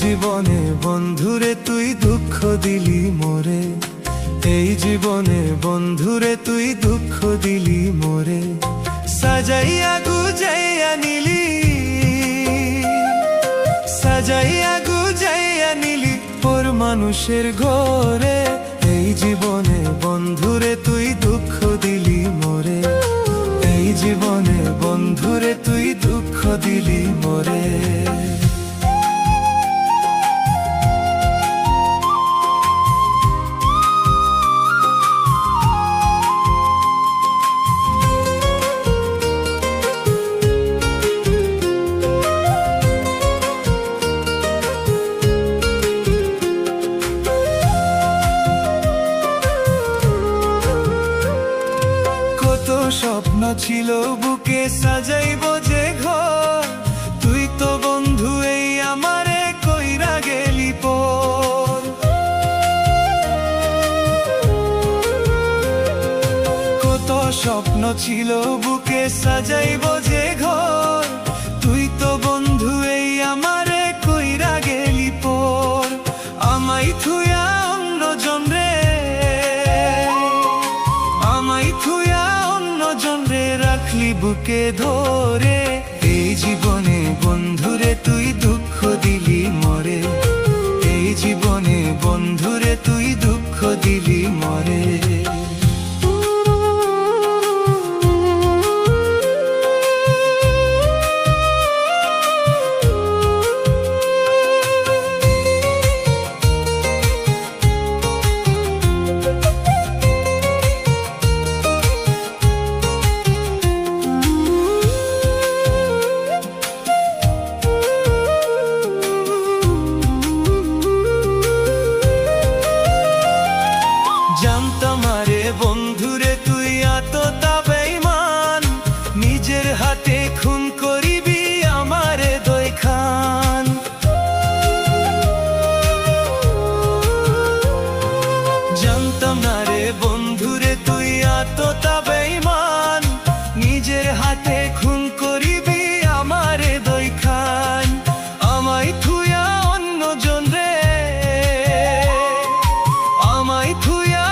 জীবনে বন্ধুরে তুই দুঃখ দিলি মোরে, এই জীবনে বন্ধুরে তুই দুঃখ দিলি মোরে। সাজাইয়া গুজাইয়া নিলি, সাজাইয়া গুজাইয়া নিলি ওর মানুষের ঘরে। এই জীবনে বন্ধুরে তুই দুঃখ দিলি মোরে, এই জীবনে বন্ধুরে তুই দুঃখ দিলি মোরে। স্বপ্ন ছিল বুকে সাজাইব যে ঘর, তুই তো বন্ধু এই আমারে কইরা গেলি পর। কত স্বপ্ন ছিল বুকে সাজাইব যে ঘর, তুই তো বন্ধু এই আমারে কইরা গেলি পর। আমাই থুয়া অন্য জনরে, আমাই থুয়া জনরে রাখলি বুকে ধরে। এই জীবনে বন্ধুরে তুই দুঃখ দিলি মরে, এই জীবনে বন্ধুরে তুই দুঃখ দিলি মরে। জানতাম আরে বন্ধুরে তুই এতটা বেঈমান, নিজের হাতে খুন করিবি আমারে দুই খান। জানতাম না রে বন্ধুরে তুই এতটা বেঈমান, নিজের হাতে খুন করিবি আমারে দুই খান। আমায় থুয়া অন্য জনরে, আমায় থুয়া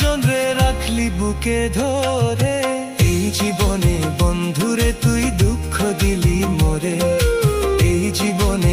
জনরে রাখলি বুকে ধরে। এই জীবনে বন্ধুরে তুই দুঃখ দিলি মোরে, এই জীবনে